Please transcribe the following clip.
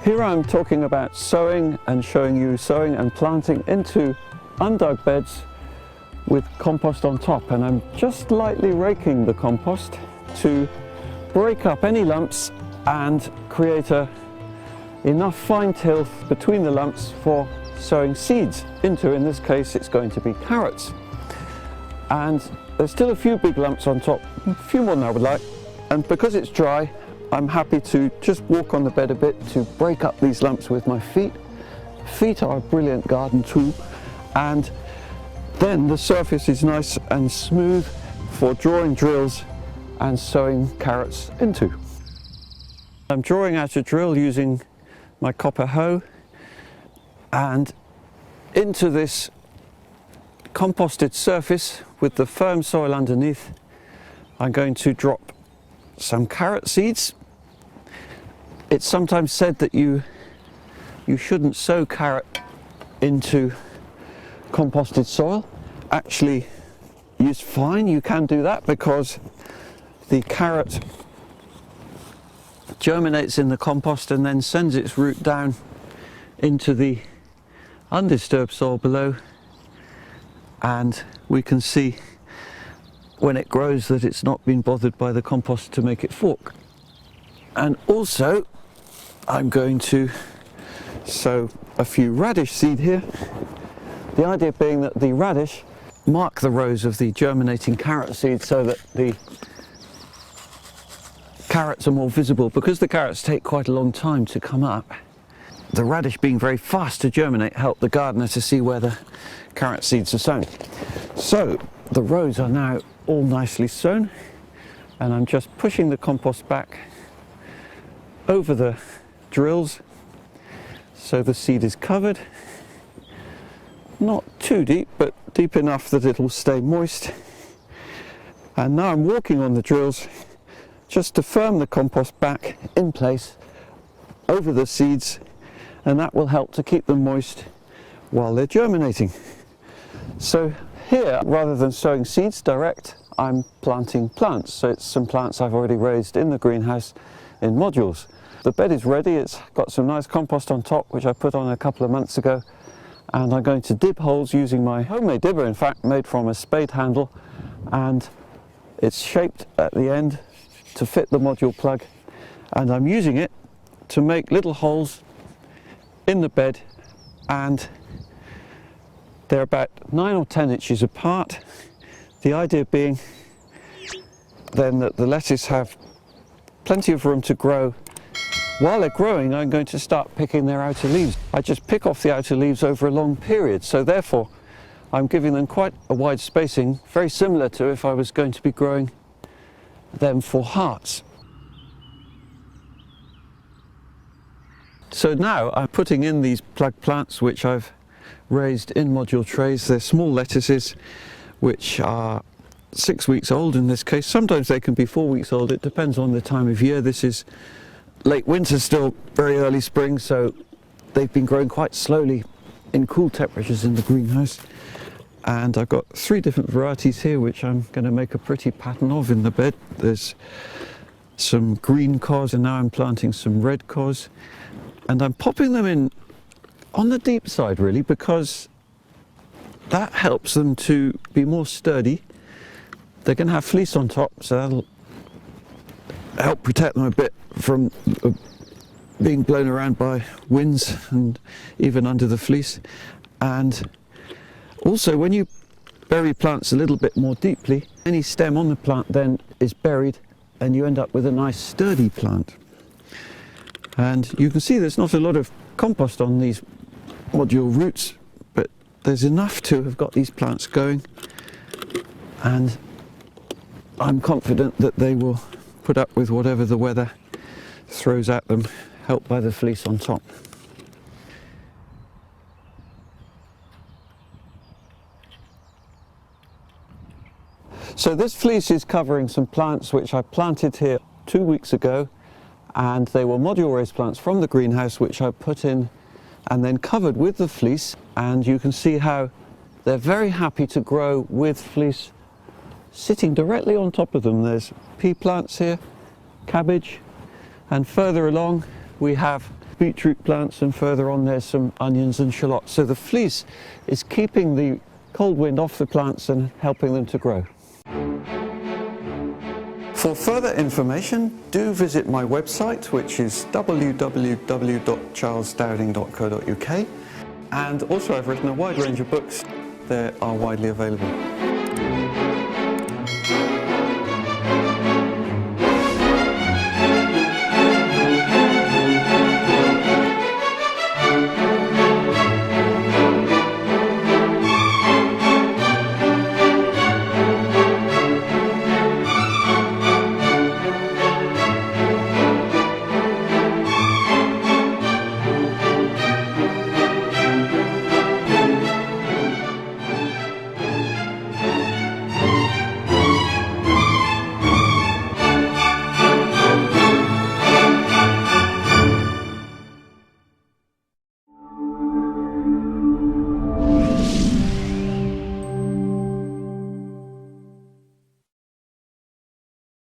Here I'm talking about sowing and showing you sowing and planting into undug beds with compost on top, and I'm just lightly raking the compost to break up any lumps and create enough fine tilth between the lumps for sowing seeds into. In this case it's going to be carrots, and there's still a few big lumps on top, a few more than I would like, and because it's dry I'm happy to just walk on the bed a bit to break up these lumps with my feet. Feet are a brilliant garden tool, and then the surface is nice and smooth for drawing drills and sowing carrots into. I'm drawing out a drill using my copper hoe, and into this composted surface with the firm soil underneath I'm going to drop some carrot seeds. It's sometimes said that you shouldn't sow carrot into composted soil. Actually, it's fine, you can do that, because the carrot germinates in the compost and then sends its root down into the undisturbed soil below, and we can see when it grows that it's not been bothered by the compost to make it fork. And also I'm going to sow a few radish seed here, the idea being that the radish mark the rows of the germinating carrot seeds so that the carrots are more visible. Because the carrots take quite a long time to come up, the radish being very fast to germinate help the gardener to see where the carrot seeds are sown. So the rows are now all nicely sown, and I'm just pushing the compost back over the drills so the seed is covered. Not too deep, but deep enough that it will stay moist. And now I'm walking on the drills just to firm the compost back in place over the seeds, and that will help to keep them moist while they're germinating. So here, rather than sowing seeds direct, I'm planting plants. So it's some plants I've already raised in the greenhouse in modules. The bed is ready, it's got some nice compost on top which I put on a couple of months ago, and I'm going to dib holes using my homemade dibber, in fact made from a spade handle, and it's shaped at the end to fit the module plug, and I'm using it to make little holes in the bed, and they're about 9 or 10 inches apart. The idea being then that the lettuce have plenty of room to grow. While they're growing, I'm going to start picking their outer leaves. I just pick off the outer leaves over a long period, so therefore I'm giving them quite a wide spacing, very similar to if I was going to be growing them for hearts. So now I'm putting in these plug plants which I've raised in module trays. They're small lettuces which are 6 weeks old in this case. Sometimes they can be 4 weeks old, it depends on the time of year. This is late winter still, very early spring, so they've been growing quite slowly in cool temperatures in the greenhouse. And I've got 3 different varieties here which I'm going to make a pretty pattern of in the bed. There's some green cos, and now I'm planting some red cos, and I'm popping them in on the deep side really, because that helps them to be more sturdy. They're going to have fleece on top, so that'll help protect them a bit from being blown around by winds and even under the fleece. And also, when you bury plants a little bit more deeply, any stem on the plant then is buried and you end up with a nice sturdy plant. And you can see there's not a lot of compost on these module roots, but there's enough to have got these plants going, and I'm confident that they will put up with whatever the weather throws at them, helped by the fleece on top. So this fleece is covering some plants which I planted here 2 weeks ago, and they were module raised plants from the greenhouse which I put in and then covered with the fleece, and you can see how they're very happy to grow with fleece sitting directly on top of them. There's pea plants here, cabbage, and further along we have beetroot plants, and further on there's some onions and shallots. So the fleece is keeping the cold wind off the plants and helping them to grow. For further information, do visit my website, which is www.charlesdowding.co.uk, and also I've written a wide range of books that are widely available.